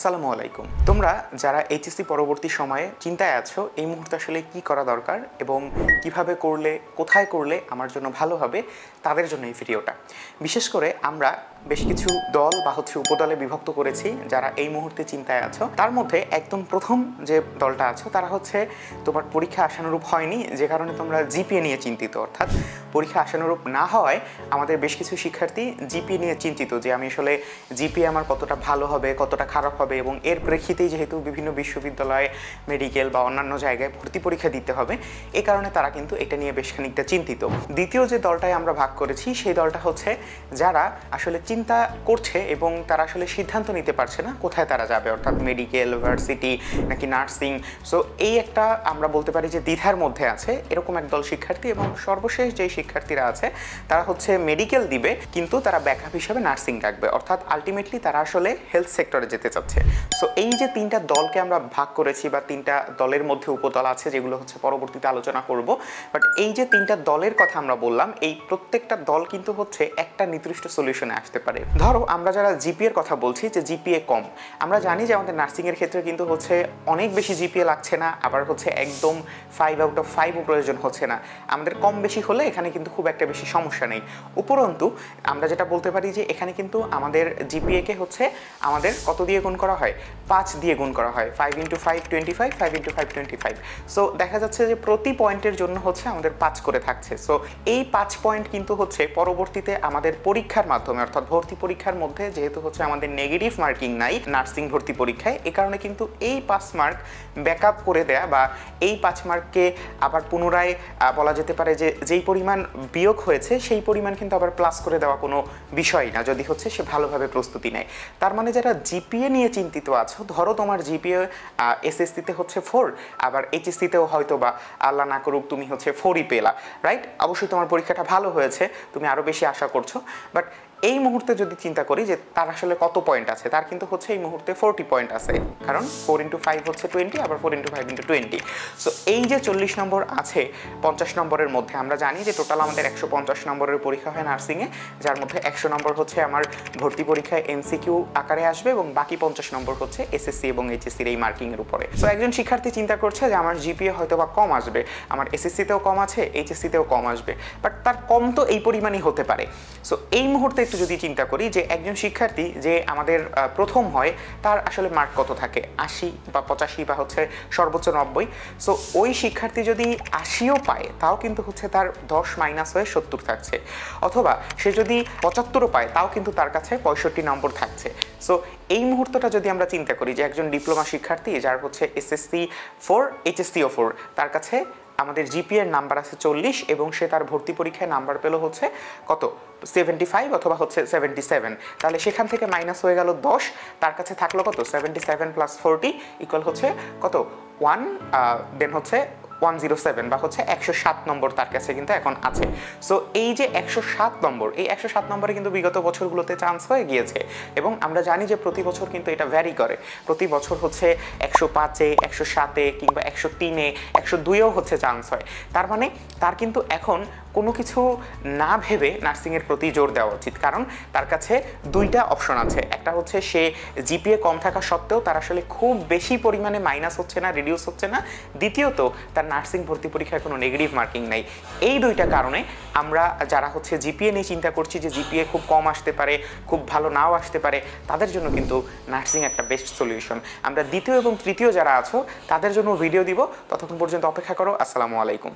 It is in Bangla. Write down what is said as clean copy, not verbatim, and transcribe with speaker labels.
Speaker 1: আসসালামু আলাইকুম। তোমরা যারা এইচএসসি পরবর্তী সময়ে চিন্তায় আছো এই মুহূর্তে আসলে কি করা দরকার এবং কিভাবে করলে কোথায় করলে আমার জন্য ভালো হবে তাদের জন্য এই ভিডিওটা। বিশেষ করে আমরা বেশ কিছু দল বা উপদলে বিভক্ত করেছি যারা এই মুহূর্তে চিন্তায় আছো। তার মধ্যে একদম প্রথম যে দলটা আছো তারা হচ্ছে তোমার পরীক্ষা আশানুরূপ হয়নি, যে কারণে তোমরা জিপিএ নিয়ে চিন্তিত। অর্থাৎ পরীক্ষা আশানুরূপ না হওয়ায় আমাদের বেশ কিছু শিক্ষার্থী জিপিএ নিয়ে চিন্তিত যে আমি আসলে জিপিএ আমার কতটা ভালো হবে কতটা খারাপ হবে, এবং এর প্রেক্ষিতেই যেহেতু বিভিন্ন বিশ্ববিদ্যালয়ে মেডিকেল বা অন্যান্য জায়গায় ভর্তি পরীক্ষা দিতে হবে, এই কারণে তারা কিন্তু এটা নিয়ে বেশ খানিকটা চিন্তিত। দ্বিতীয় যে দলটায় আমরা ভাগ করেছি সেই দলটা হচ্ছে যারা আসলে চিন্তা করছে এবং তারা আসলে সিদ্ধান্ত নিতে পারছে না কোথায় তারা যাবে, অর্থাৎ মেডিকেল, ভার্সিটি নাকি নার্সিং। সো এই একটা আমরা বলতে পারি যে দ্বিধার মধ্যে আছে এরকম একদল শিক্ষার্থী। এবং সর্বশেষ যেই শিক্ষার্থীরা আছে তারা হচ্ছে মেডিকেল দিবে কিন্তু তারা ব্যাকআপ হিসেবে নার্সিং রাখবে, অর্থাৎ আলটিমেটলি তারা আসলে হেলথ সেক্টরে যেতে চাচ্ছে। সো এই যে তিনটা দলকে আমরা ভাগ করেছি বা তিনটা দলের মধ্যে উপদল আছে যেগুলো হচ্ছে পরবর্তীতে আলোচনা করব, বাট এই যে তিনটা দলের কথা আমরা বললাম এই প্রত্যেকটা দল কিন্তু হচ্ছে একটা নির্দিষ্ট সলিউশনে আসতে পারে। ধরো আমরা যারা জিপিএ এর কথা বলছি যে জিপিএ কম, আমরা জানি যে আমাদের নার্সিং এর ক্ষেত্রে কিন্তু হচ্ছে অনেক বেশি জিপিএ লাগছে না, আবার হচ্ছে একদম 5 আউট অফ 5 প্রয়োজন হচ্ছে না, আমাদের কম বেশি হলে এখানে কিন্তু খুব একটা বেশি সমস্যা নেই। উপরন্তু আমরা যেটা বলতে পারি যে এখানে কিন্তু আমাদের জিপিএ কে হচ্ছে আমাদের কত দিয়ে গুণ করা হয়, 5 দিয়ে গুণ করা হয়। 5 × 5 25, 5 × 5 25। সো দেখা যাচ্ছে যে প্রতি পয়েন্টের জন্য হচ্ছে আমাদের 5 করে থাকছে। সো এই 5 পয়েন্ট কিন্তু হচ্ছে পরবর্তীতে আমাদের পরীক্ষার মাধ্যমে, অর্থাৎ ভর্তি পরীক্ষার মধ্যে যেহেতু হচ্ছে আমাদের নেগেটিভ মার্কিং নাই নার্সিং ভর্তি পরীক্ষায়, এই কারণে কিন্তু এই 5 মার্ক ব্যাকআপ করে দেয়া বা এই 5 মার্ককে আবার পুনরায় বলা যেতে পারে যে যেই পরিমাণ বিয়োগ হয়েছে সেই পরিমাণ কিন্তু আবার প্লাস করে দেওয়া কোনো বিষয় না যদি হচ্ছে সে ভালোভাবে প্রস্তুতি নেয়। তার মানে যারা জিপিএ নিয়ে চিন্তিত আছো, ধরো তোমার জিপিএ এসএসসিতে হচ্ছে 4, আবার এইচএসসিতেও হয়তো বা আল্লাহ না করুক তুমি হচ্ছে 4ই পেলা, রাইট? অবশ্যই তোমার পরীক্ষাটা ভালো হয়েছে, তুমি আরও বেশি আশা করছো, বাট এই মুহূর্তে যদি চিন্তা করি যে তার আসলে কত পয়েন্ট আছে, তার কিন্তু হচ্ছে এই মুহূর্তে 40 পয়েন্ট আছে, কারণ 4 × 5 হচ্ছে 20, আবার 4 × 5 × 20। সো এই যে 40 নম্বর আছে 50 নম্বরের মধ্যে, আমরা জানি যে টোটাল আমাদের 150 নম্বরের পরীক্ষা হয় নার্সিংয়ে, যার মধ্যে 100 নম্বর হচ্ছে আমার ভর্তি পরীক্ষায় এমসিকিউ আকারে আসবে এবং বাকি 50 নম্বর হচ্ছে এসএসসি এবং এইচএসসির এই মার্কিংয়ের উপরে। সো একজন শিক্ষার্থী চিন্তা করছে যে আমার জিপিএ হয়তো বা কম আসবে, আমার এসএসসিতেও কম আছে, এইচএসসিতেও কম আসবে, বাট তার কম তো এই পরিমাণই হতে পারে। সো এই মুহূর্তে একটু যদি চিন্তা করি যে একজন শিক্ষার্থী যে আমাদের প্রথম হয় তার আসলে মার্ক কত থাকে, 80 বা 85 বা হচ্ছে সর্বোচ্চ 90। সো ওই শিক্ষার্থী যদি 80ও পায় তাও কিন্তু হচ্ছে তার 10 মাইনাস হয়ে 70 থাকছে, অথবা সে যদি 75ও পায় তাও কিন্তু তার কাছে 65 নম্বর থাকছে। সো এই মুহূর্তটা যদি আমরা চিন্তা করি যে একজন ডিপ্লোমা শিক্ষার্থী যার হচ্ছে এসএসসি 4 এইচএসসিও 4, তার কাছে আমাদের জিপিএর নাম্বার আছে 40 এবং সে তার ভর্তি পরীক্ষায় নাম্বার পেল হচ্ছে কত 75 অথবা হচ্ছে 77, তাহলে সেখান থেকে মাইনাস হয়ে গেল 10, তার কাছে থাকলো কত 77 + 40 ইকুয়াল হচ্ছে কত 1, দেন হচ্ছে 107 বা হচ্ছে 107 নম্বর তার কাছে কিন্তু এখন আছে। সো এই যে 107 নম্বর, এই 107 নম্বরে কিন্তু বিগত বছরগুলোতে চান্স হয়ে গিয়েছে এবং আমরা জানি যে প্রতি বছর কিন্তু এটা ভ্যারি করে, প্রতি বছর হচ্ছে 105-এ, 107-এ কিংবা 103-এ, 102-এও হচ্ছে চান্স হয়। তার মানে তার কিন্তু এখন কোনো কিছু না ভেবে নার্সিংয়ের প্রতি জোর দেওয়া উচিত, কারণ তার কাছে দুইটা অপশন আছে। একটা হচ্ছে সে জিপিএ কম থাকা সত্ত্বেও তার আসলে খুব বেশি পরিমাণে মাইনাস হচ্ছে না, রিডিউস হচ্ছে না, দ্বিতীয়ত তার নার্সিং ভর্তি পরীক্ষায় কোনো নেগেটিভ মার্কিং নাই। এই দুইটা কারণে আমরা যারা হচ্ছে জিপিএ নিয়ে চিন্তা করছি যে জিপিএ খুব কম আসতে পারে, খুব ভালো নাও আসতে পারে, তাদের জন্য কিন্তু নার্সিং একটা বেস্ট সলিউশন। আমরা দ্বিতীয় এবং তৃতীয় যারা আছো তাদের জন্য ভিডিও দিব, ততক্ষণ পর্যন্ত অপেক্ষা করো। আসসালামু আলাইকুম।